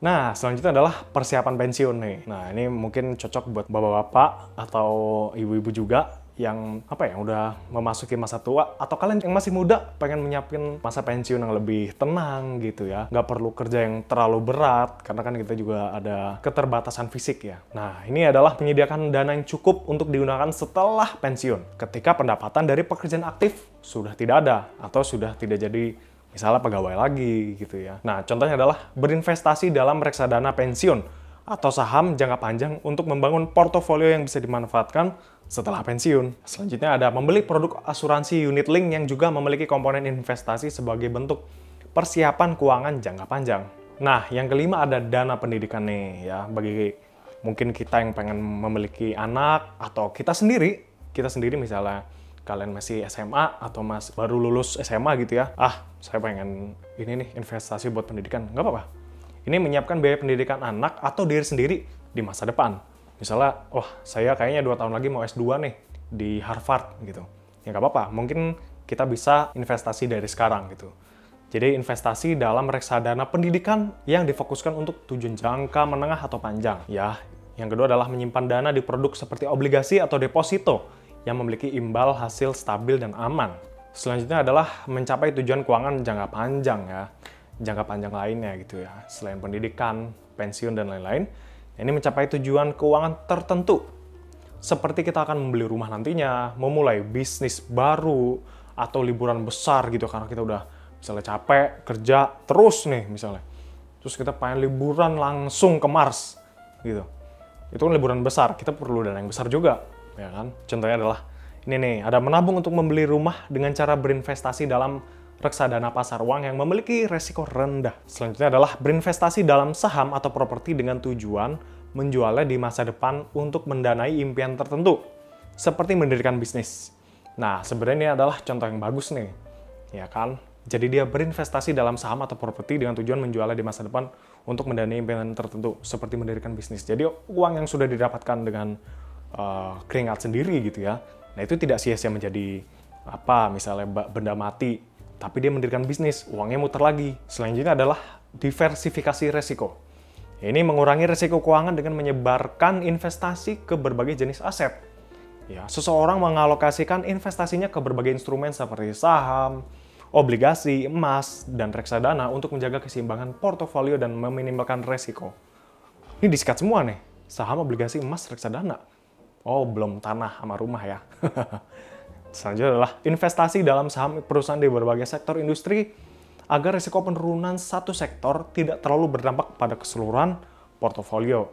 Nah, selanjutnya adalah persiapan pensiun nih. Nah, ini mungkin cocok buat bapak-bapak atau ibu-ibu juga yang udah memasuki masa tua, atau kalian yang masih muda pengen menyiapin masa pensiun yang lebih tenang gitu ya. Nggak perlu kerja yang terlalu berat, karena kan kita juga ada keterbatasan fisik ya. Nah, ini adalah menyediakan dana yang cukup untuk digunakan setelah pensiun, ketika pendapatan dari pekerjaan aktif sudah tidak ada, atau sudah tidak jadi misalnya pegawai lagi gitu ya. Nah, contohnya adalah berinvestasi dalam reksadana pensiun atau saham jangka panjang untuk membangun portofolio yang bisa dimanfaatkan setelah pensiun. Selanjutnya ada membeli produk asuransi unit link yang juga memiliki komponen investasi sebagai bentuk persiapan keuangan jangka panjang. Nah, yang kelima ada dana pendidikan nih ya, bagi mungkin kita yang pengen memiliki anak atau kita sendiri misalnya kalian masih SMA atau baru lulus SMA gitu ya. Saya pengen ini nih investasi buat pendidikan. Nggak apa-apa. Ini menyiapkan biaya pendidikan anak atau diri sendiri di masa depan. Misalnya, saya kayaknya 2 tahun lagi mau S2 nih di Harvard gitu. Ya nggak apa-apa. Mungkin kita bisa investasi dari sekarang gitu. Jadi investasi dalam reksadana pendidikan yang difokuskan untuk tujuan jangka menengah atau panjang. Ya, yang kedua adalah menyimpan dana di produk seperti obligasi atau deposito yang memiliki imbal hasil stabil dan aman. Selanjutnya adalah mencapai tujuan keuangan jangka panjang ya. Jangka panjang lainnya gitu ya. Selain pendidikan, pensiun, dan lain-lain. Ini mencapai tujuan keuangan tertentu. Seperti kita akan membeli rumah nantinya, memulai bisnis baru, atau liburan besar gitu. Karena kita udah misalnya capek, kerja terus nih misalnya. Terus kita pengen liburan langsung ke Mars gitu. Itu kan liburan besar, kita perlu dana yang besar juga. Ya kan? Contohnya adalah ini nih, ada menabung untuk membeli rumah dengan cara berinvestasi dalam reksadana pasar uang yang memiliki resiko rendah. Selanjutnya adalah berinvestasi dalam saham atau properti dengan tujuan menjualnya di masa depan untuk mendanai impian tertentu, seperti mendirikan bisnis. Nah, sebenarnya ini adalah contoh yang bagus nih, ya kan? Jadi dia berinvestasi dalam saham atau properti dengan tujuan menjualnya di masa depan untuk mendanai impian tertentu, seperti mendirikan bisnis. Jadi uang yang sudah didapatkan dengan keringat sendiri gitu ya. Nah, itu tidak sia-sia menjadi misalnya benda mati, tapi dia mendirikan bisnis, uangnya muter lagi. Selanjutnya adalah diversifikasi resiko. Ini mengurangi resiko keuangan dengan menyebarkan investasi ke berbagai jenis aset. Ya, seseorang mengalokasikan investasinya ke berbagai instrumen seperti saham, obligasi, emas, dan reksadana untuk menjaga keseimbangan portofolio dan meminimalkan resiko. Ini disikat semua nih, saham, obligasi, emas, reksadana. Oh, belum tanah sama rumah ya. Selanjutnya adalah investasi dalam saham perusahaan di berbagai sektor industri agar risiko penurunan satu sektor tidak terlalu berdampak pada keseluruhan portofolio.